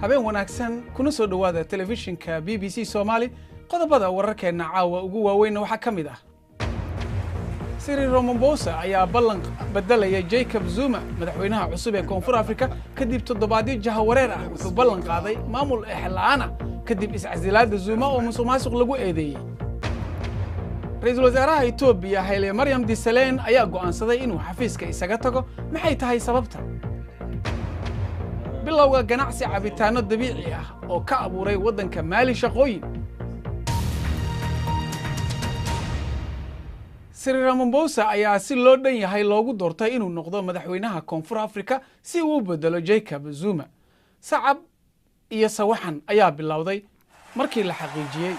habeen wanaagsan kuna soo dhawaada telefishinka BBC Somali qodobada wararkeena caawa ugu waaweyn waxa kamid ah Cyril Ramaphosa ayaa ballan bedelaya Jacob Zuma madaxweynaha cusub ee Koonfur Afrika kadib toddobaadyo jahawareer ah wuxuu ballan qaaday maamul xilaaana kadib iscasilaada Zuma oo musuqmaasuq lagu eedeeyay Ra'iisul Wasaaraha Itoobiya Haile Mariam Desalegn ayaa go'aansaday inuu xafiiska isaga tago maxay tahay sababta bilowga ganacsi cabitaano dabiici ah oo ka abuuray wadanka Mali shaqooyin Cyril Ramaphosa ayaa si loo dhan yahay loogu doortay inuu noqdo madaxweynaha Koonfur Afrika si uu u bedelo Jacob Zuma sacab iyo sawaxan ayaa bilowday markii la xaqiijiyay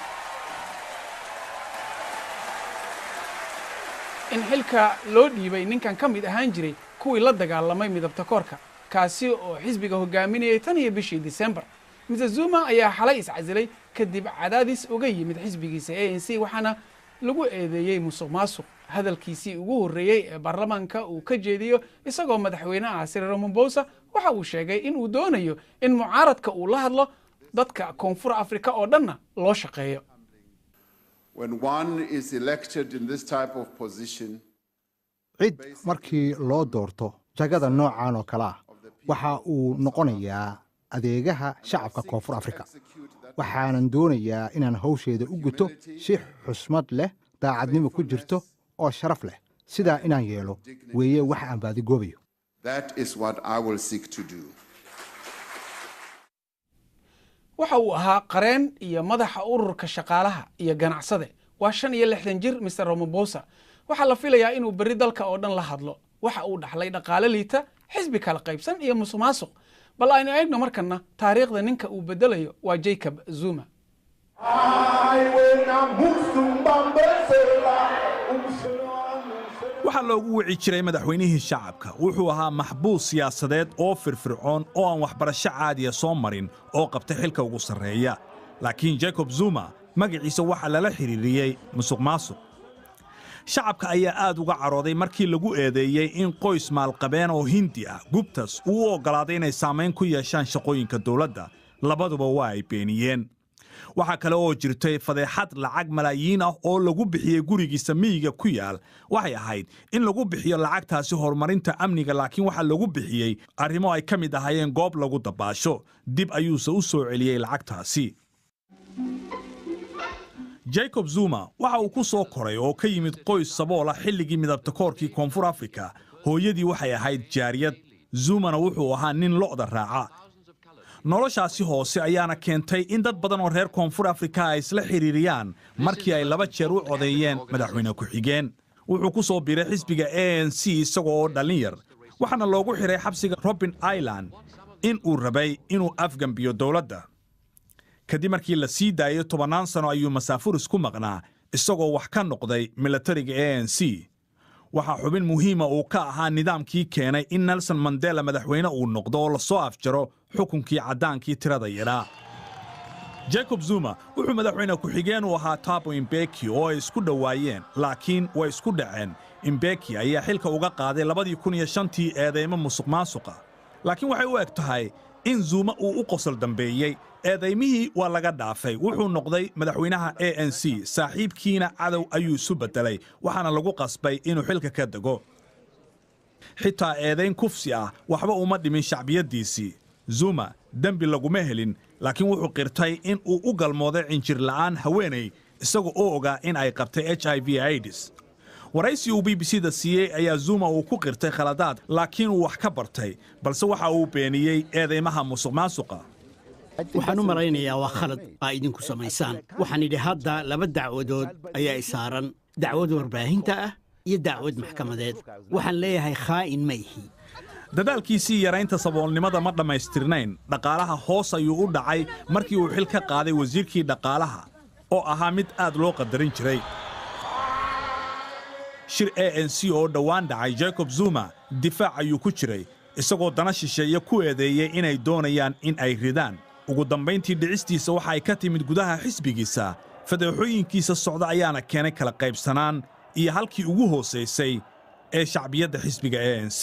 in xilka loo dhiibay ninkan ka mid ahaan jiray kuwii la dagaalamay midabta koorka kaasi oo xisbiga hogaaminayay tan iyo bishii December Mr Zuma ayaa xalay iscasilay kadib cadaadis uga yimid xisbigiisa ANC waxaana lagu eedeeyay musuqmaasuq hadalkiisii ugu horeeyay ee baarlamaanka uu ka jeediyo isagoo madaxweynaha Cyril Ramaphosa waxa uu sheegay in uu doonayo in mucaaradka uu la hadlo dadka Koonfur Afrika oo dhanna loo shaqeeyo When one is elected in this type of position, cid markii loo doorto jagada noocan oo kala waxa uu noqonayaa adeegaha shacabka Koonfur Afrika waxaanan doonayaa inaan hawsheeda u guto si xusmad leh daacadnimo ku jirto oo sharaf leh sida inaan yeelo weeye wax aan baadi goobayo that is what I will seek to do. waxa uu ahaa qareen iyo madaxa ururka shaqaalaha iyo ganacsade waa 65 jir Mr Ramaphosa waxa la filayaa inuu bari dalka oo dhan la hadlo waxa uu dhaxlay dhaqaale liita xisbi kala qaybsan iyo musuqmaasuq bal aynu eegno markana taariikhda ninka uu bedelayo waa Jacob Zuma waxaa loogu wici jiray madaxweynihii shacabka wuxuu ahaa maxbuus siyaasadeed oo firfircoon oo aan waxbarasho caadiya soo marin oo qabtay xilka ugu sarreeya laakiin Jacob Zuma magaciisa waxa lala xiriiriyay musuqmaasuq shacabka ayaa aad uga carooday markii lagu eedeeyay in qoys maalqabeen oo Hindi ah Guptas uu ogolaaday inay saameyn ku yeeshaan shaqooyinka dawladda labaduba waa ay beeniyeen waxa kale oo jirtay fadeexad lacag malaayiin ah oo lagu bixiyay gurigiisa miyiga ku yaal waxay ahayd in lagu bixiyo lacagtaasi horumarinta amniga laakiin waxa lagu bixiyay arrimo ay kamid ahaayeen goob lagu dabaasho dib ayuuse u soo celiyay lacagtaasi Jacob Zuma waxa uu ku soo koray oo ka yimid qoys sabool ah xilligii midabta koorkii Koonfur Afrika hooyadii waxay ahayd jaariyad Zumana wuxuu ahaa nin lo'da raaca noloshaasi hoose ayaana keentay in dad badan oo reer Koonfur Afrika ay isla xiriiriyaan markii ay 2 jeer u codeeyeen madaxweyne ku xigeen wuxuu ku soo biiray xisbiga ANC isagoo dhalin yar waxaana loogu xiray xabsiga Robben Island in uu rabay inuu afgambiyo dawladda kadib markii la sii daayay 10 sano ayuu masaafur isku maqnaa isagoo wax ka noqday militariga ANC waxa xubin muhiima uu ka ahaa nidaamkii keenay in Nelson Mandela madaxweyne uu noqdo oo la soo afjaro xukunkii cadaankii tirada yaraa Jacob Zuma wuxuu madaxweyne ku xigeen u ahaa Thabo Mbeki oo ay isku dhawaayeen laakiin way isku dhaceen Mbeki ayaa xilka uga qaaday 2005tii eedeymo musuqmaasuqa laakiin waxay u eg tahay in Zuma uu u qosol dambeeyay eedaymihii waa laga dhaafay wuxuu noqday madaxweynaha ANC saaxiibkiina cadow ayuu isu bedelay waxaana lagu qasbay inuu xilka ka dago xitaa eedayn kufsi ah waxba uma dhimin shacbiyadiisii Zuma dambi laguma helin laakiin wuxuu qirtay in uu u galmooday cinjir la'aan haweenay isagoo oo ogaa in ay qabtay HIV/AIDS waraysi uu BBC-da siiyey ayaa Zuma uu ku qirtay khaladaad laakiin uu wax ka bartay balse waxa uu beeniyey eedeymaha musuqmaasuqa waxaan u maraynayaa waa khalad ay idinku samaysaan waxaan idhi hadda 2 dacwadood ayaa isaaran dacwad warbaahinta ah iyo dacwad maxkamadeed waxaan leeyahay khaa'in ma ihi dadaalkiisii yaraynta saboolnimada ma dhammaystirnayn dhaqaalaha hoos ayuu u dhacay markii uu xil ka qaaday wasiirkii dhaqaalaha oo ahaa mid aad loo qadarin jiray shir ANC oo dhawaan dhacay Jacob Zuma difaac ayuu ku jiray isagoo dana shisheeye ku eedeeyay inay doonayaan in ay ridaan ugu dambayntii dhicistiisa waxa ay ka timid gudaha xisbigiisa fadeexooyinkiisa socda ayaana keenay kala qaybsanaan iyo halkii ugu hooseysay ee shacbiyadda xisbiga ANC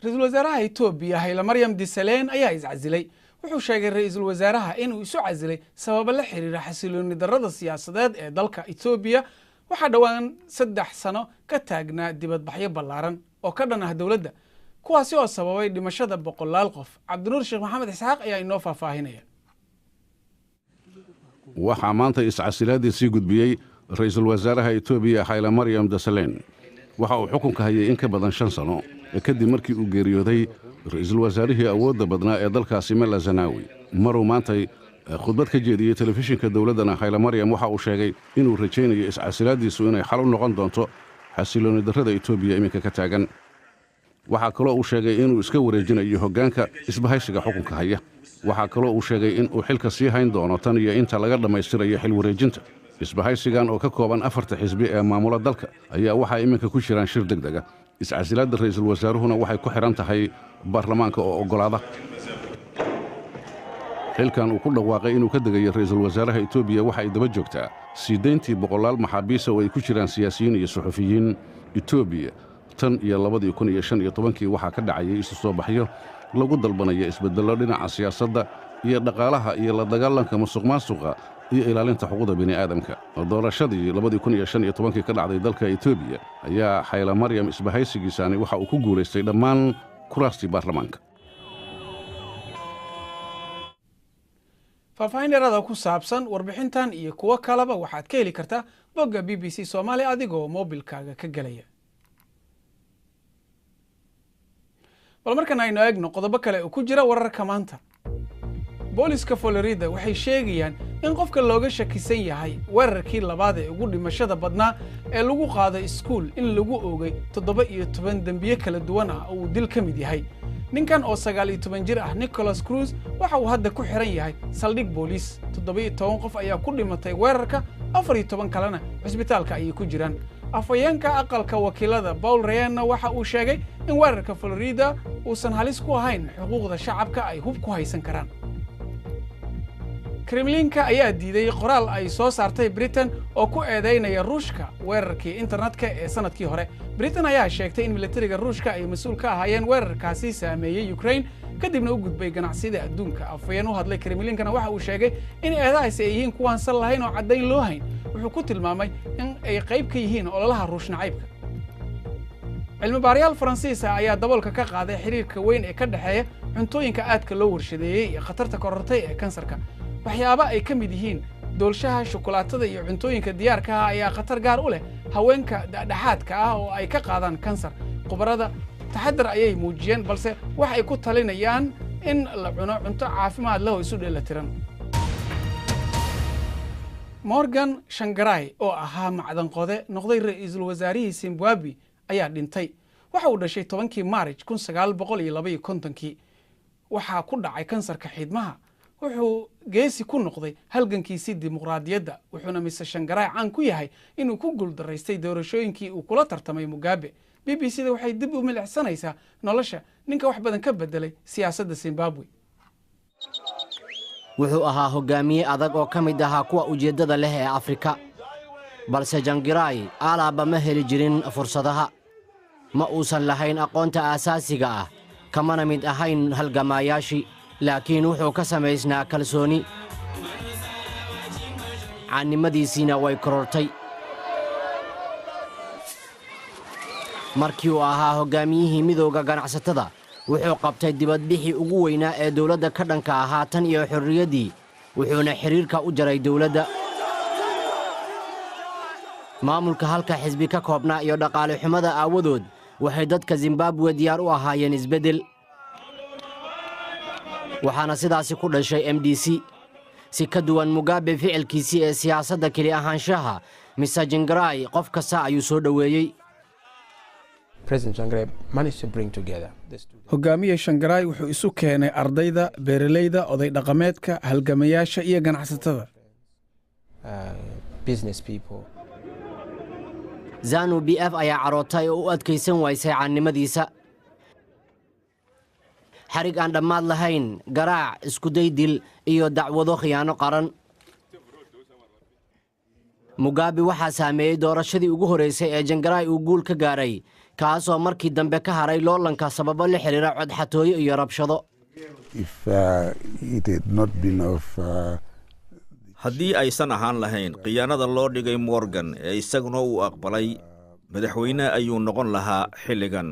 ra-iisul wasaaraha Itoobiya Haile Mariam Desalegn ayaa iscasilay. wuxuu sheegay ra-iisul wasaaraha inuu isu casilay sababo la xiriira xasilooni darrada siyaasadeed ee dalka Itoobiya. waxaa dhowaan 3 sano ka taagnaa dibadbaxyo ballaaran oo ka dhan ah dowladda, kuwaasi oo sababay dhimashada 100 qof. Cabdinuur Sheekh Maxamed Isxaaq ayaa inoo faahfaahinaya. waxaa maanta iscasilaadiisii gudbiyey ra-iisul wasaaraha Itoobiya Haile Mariam Desalegn. waxa uu xukunka hayay in ka badan 5 sano kadib markii uu geeriyooday ra-iisul wasaarihii awoodda badnaa ee dalkaasi Malla Zanaawi. maruu maantay khudbad ka jeediyey telefishinka dowladdana Haile Mariam waxa uu sheegay inuu rajaynayo iscasilaadiisu inay xal u noqon doonto xasilooni darrada Itoobiya iminka ka taagan. waxaa kaloo uu sheegay inuu iska wareejinayo hoggaanka isbahaysiga xukunka haya. waxaa kaloo uu sheegay in uu xilka sii hayn doono tan iyo inta laga dhammaystirayo xil wareejinta. isbahaysigan oo ka kooban 4 xisbi ee maamula dalka ayaa waxaa iminka ku jiraan shir degdega. iscasilaadda ra-iisul wasaaruhuna waxay ku xidhan tahay baarlamaanka oo oggolaada. xilkan uu ku dhawaaqay inuu ka degayo ra-iisul wasaaraha Itoobiya waxa ay daba joogtaa sii deyntii 100 maxaabiis oo ay ku jiraan siyaasiyiin iyo suxufiyiin. Itoobiya tan iyo 2015 waxaa ka dhacayay isu soo baxyo lagu dalbanaya isbeddello dhinaca siyaasadda iyo dhaqaalaha iyo la dagaalanka musuqmaasuqa iyo ilaalinta xuquuqda bini'aadamka. doorashadii 2015 ka dhacday dalka Itoobiya ayaa Haile Mariam isbahaysigiisani waxa uu ku guulaystay dhammaan kuraastii baarlamaanka. faahfaahin dheeraada ku saabsan warbixintan iyo kuwo kaleba waxaad ka heli kartaa bogga BBC Soomaali adigoo moobilkaaga ka gelaya. bal markan aynu eegno qodobo kale oo ku jira wararka maanta. booliska Florida waxay sheegayaan in qofka looga shakisan yahay weerarkii labaad ee ugu dhimashada badnaa ee lagu qaaday iskuul in lagu oogay 17 dambiye kala duwan ah oo uu dil ka mid yahay. ninkan oo 19 jir ah Nicholas Cruz waxa uu hadda ku xiran yahay saldhig booliis. 17 qof ayaa ku dhimatay weerarka, 14 kalena cisbitaalka ayay ku jiraan. afhayeenka aqalka wakiilada Paul Ryan waxa uu sheegay in weerarka Florida uusan halis ku ahayn xuquuqda shacabka ay hub ku haysan karaan. Kremlinka ayaa diiday qoraal ay soo saartay Britain oo ku eedeynaya Ruushka weerarkii internetka ee sanadkii hore. Britain ayaa sheegtay in militariga Ruushka ay mas'uul ka ahaayeen weerarkaasi saameeyay Ukraine kadibna u gudbay ganacsiyada adduunka. afhayeen u hadlay Kremlinkana waxa uu sheegay in eedahaasi ay yihiin kuwaan sal lahayn oo caddayn loo hayn. wuxuu ku tilmaamay in ay qayb ka yihiin ololaha Ruush nacaybka. cilmi-baarayaal Faransiis ah ayaa daboolka ka qaaday xiriirka weyn ee ka dhexeeya cuntooyinka aadka loo warshadeeyay iyo khatarta korortay ee kansarka. waxyaaba ay ka mid yihiin doolshaha, shukulaatada iyo cuntooyinka diyaarka ah ayaa khatar gaar u leh haweenka dhexdhexaadka ah oo ay ka qaadaan kansar. khubarada taxadar ayay muujiyeen, balse waxay ku talinayaan in la cuno cunto caafimaad leh oo isu dheelatiran. Morgan Tsvangirai oo ahaa macdan qode noqday ra-iisul wasaarihii Zimbabwe ayaa dhintay. waxa uu dhashay 10 Maarch 1952. waxaa ku dhacay kansarka xiidmaha. wuxuu geesi ku noqday halgankiisii dimuqraadiyadda, wuxuuna Mr. Tsvangirai caan ku yahay inuu ku guuldaraystay doorashooyinkii uu kula tartamay Mugabe. BBC-da waxay dib u milicsanaysaa nolosha ninka wax badan ka bedelay siyaasadda Zimbabwe. wuxuu ahaa hogaamiye adag oo ka mid ahaa kuwa ujeeddada leh ee Afrika, balse Tsvangirai alaaba ma heli jirin fursadaha. ma uusan lahayn aqoonta aasaasiga ah, kamana mid ahayn halgamaayaashii, laakiin wuxuu ka samaysnaa kalsooni. caannimadiisiina way korortay. markii uu ahaa hogaamiyihii midowga ganacsatada, wuxuu qabtay dibadbixii ugu weynaa ee dawladda ka dhanka ahaa tan iyo xorriyaddii, wuxuuna xiriirka u jaray dawladda. maamulka halka xisbi ka koobnaa iyo dhaqaale xumada aawadood waxay dadka Zimbabwe diyaar u ahaayeen isbeddel. waxaana sidaasi ku dhashay MDC. si ka duwan Mugabe ficilkiisii ee siyaasadda keli ahaanshaha, Mr. Tsvangirai qof kasta ayuu soo dhoweeyey. hogaamiye Tsvangirai wuxuu isu keenay ardayda, beeralayda, oday dhaqameedka, halgamayaasha iyo ganacsatada. ZANU-PF ayaa carootay oo u adkaysan waysay caannimadiisa. xarig aan dhammaad lahayn, garaac, iskuday dil iyo dacwado khiyaano qaran. Mugabe waxaa saameeyey doorashadii ugu horeysay ee Tsvangirai uu guul ka gaaray kaasoo markii dambe ka haray loolanka sababo la xiriira codxatooyo iyo rabshado. haddii aysan ahaan lahayn khiyaanada loo dhigay Morgan ee isaguna uu aqbalay, madaxweyne ayuu noqon lahaa xilligan.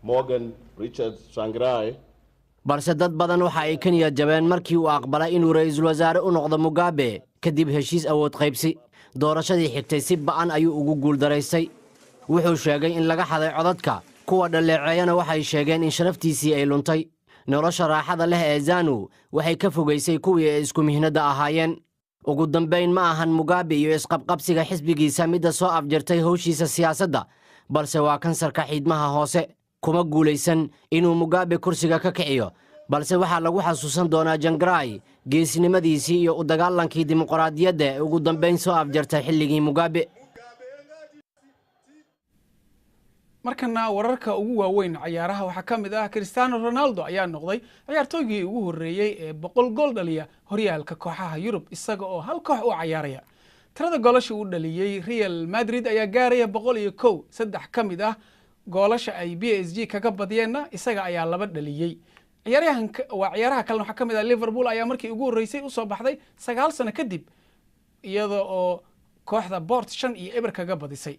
Morgan Richard Tsvangirai. balse dad badan waxa ay ka niyad jabeen markii uu aqbalay inuu ra'iisul wasaare u noqdo Mugabe kadib heshiis awood qaybsi. doorashadii xigtay si ba'an ayuu ugu guuldaraystay. wuxuu sheegay in laga xaday codadka, kuwa dhaleeceeyana waxay sheegeen in sharaftiisii ay luntay. nolosha raaxada leh ee ZANU waxay ka fogaysay kuwii ay isku mihnada ahaayeen. ugu dambayn ma ahan Mugabe iyo isqabqabsiga xisbigiisa midda soo afjartay hawshiisa siyaasadda, balse waa kansarka xiidmaha hoose. kuma guulaysan inuu Mugabe kursiga ka kiciyo, balse waxaa lagu xasuusan doonaa Tsvangirai geesinimadiisii iyo u dagaalankii dimuqraadiyadda ee ugu dambayn soo afjartay xilligii Mugabe. markana wararka ugu waaweyn ciyaaraha waxaa ka mid ah Cristiano Ronaldo ayaa noqday ciyaartooygii ugu horeeyay ee 100 gool dhaliya horyaalka kooxaha Yurub isaga oo hal koox u ciyaaraya. tirada goolasha uu dhaliyay Real Madrid ayaa gaaraya 101, saddex ka mid ah goolasha ay PSG kaga badiyeenna isaga ayaa laba dhaliyay. ciyaaraha kale waxaa ka mid ah Liverpool ayaa markii ugu horeysay u soo baxday 9 sano kadib iyada oo kooxda Port 5-0 kaga badisay.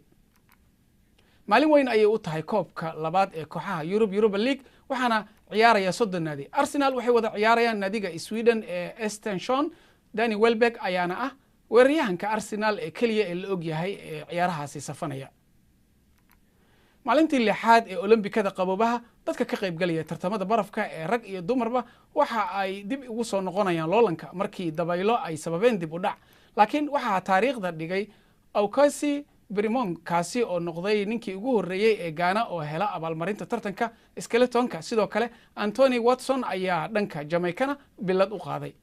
maalin weyn ayay u tahay koobka labaad ee kooxaha Europa League waxaana ciyaaraya 30 naadi. Arsenal waxay wada ciyaarayaan naadiga Sweden ee Östersund. Danny Welbeck ayaana ah weeraryahanka Arsenal ee kaliya ee la og yahay ee ciyaarahaasi safanaya. maalintii lixaad ee Olombikada qaboobaha dadka ka qayb galaya tartamada barafka ee rag iyo dumarba waxa ay dib ugu soo noqonayaan loolanka markii dabaylo ay sababeen dib u dhac. laakiin waxa taariikhda dhigay Aukasi Brimon kaasi oo noqday ninkii ugu horeeyay ee Ghana oo hela abaalmarinta tartanka skeletonka. sidoo kale Anthony Watson ayaa dhanka Jamaicana bilad u qaaday.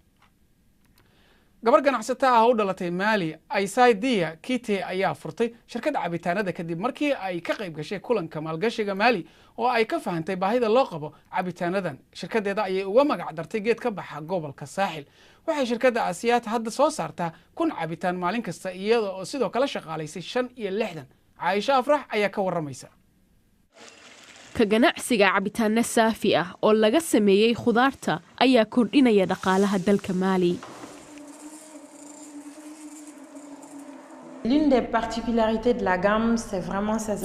gabar ganacsata ah oo dhalatay Mali, Aisaidia Kite ayaa furtay shirkad cabitaanada kadib markii ay ka qayb gashay kulanka maalgashiga Mali oo ay ka fahantay baahida loo qabo cabitaanadan. shirkadeeda ayay uga magac dartay geed ka baxa gobolka Saaxil. waxay shirkadda Asiyaat hadda soo saartaa 1,000 cabitaan maalin kasta iyada oo sidoo kale shaqaalaysay 65. Caaisha Afrax ayaa ka waramaysa. ka ganacsiga cabitaano saafi ah oo laga sameeyay khudaarta ayaa kordhinaya dhaqaalaha dalka Mali.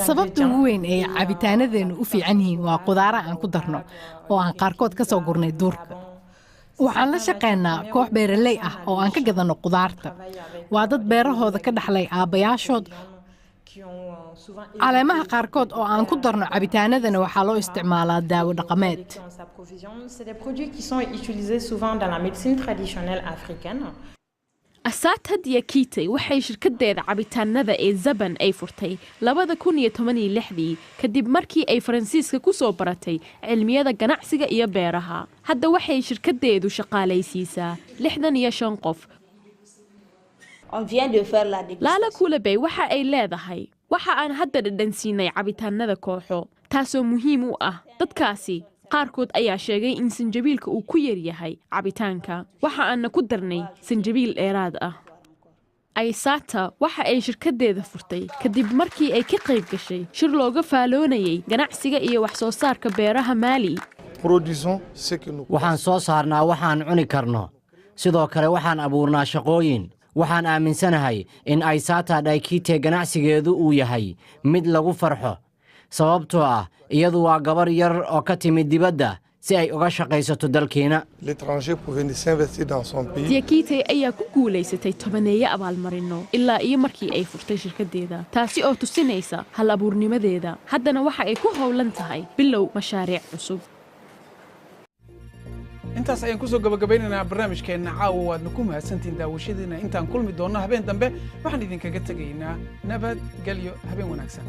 sababta ugu weyn ee cabitaanadeenu u fiican yihiin waa khudaara aan ku darno oo aan qaarkood ka soo gurnay duurka. waxaan la shaqaynaa koox beeraley ah oo aan ka gadanno khudaarta. waa dad beerahooda ka dhaxlay aabbayaashood. caleemaha qaarkood oo aan ku darno cabitaanadana waxaa loo isticmaalaa daawo dhaqameed. Asaatadiya Kite waxay shirkadeeda cabitaanada ee Zaban ay furtay 2016 kadib markii ay Faransiiska ku soo baratay cilmiyada ganacsiga iyo beeraha. hadda waxay shirkadeedu shaqaalaysiisaa 65 qof. Lala Kulabey waxa ay leedahay waxa aan hadda dhadhansiinay cabitaanada kooxo taasoo muhiim u ah dadkaasi. qaarkood ayaa sheegay in sanjabiilka uu ku yar yahay cabitaanka. waxa aan ku darnay sanjabiil dheeraad ah. Aisata waxa ay shirkadeeda furtay kadib markii ay ka qayb gashay shir looga faaloonayay ganacsiga iyo wax soo saarka beeraha Mali. waxaan soo saarnaa waxaan cuni karno. sidoo kale waxaan abuurnaa shaqooyin. waxaan aaminsanahay in Aisata Daikite ganacsigeedu uu yahay mid lagu farxo. sababtoo ah iyadu waa gabar yar oo ka timid dibadda si ay uga shaqaysato dalkeena. Diakite ayaa ku guulaysatay 10 abaalmarino ilaa iyo markii ay furtay shirkadeeda, taasi oo tusinaysa hal abuurnimadeeda. haddana waxa ay ku howlan tahay bilow mashaariic cusub. intaas ayaan kusoo gabagabaynaynaa barnaamijkeena caawa. waadna ku mahadsantihiin daawashadiina. intaan kulmi doonno habeen dambe waxaan idinkaga tegaynaa nabad gelyo habeen wanaagsan.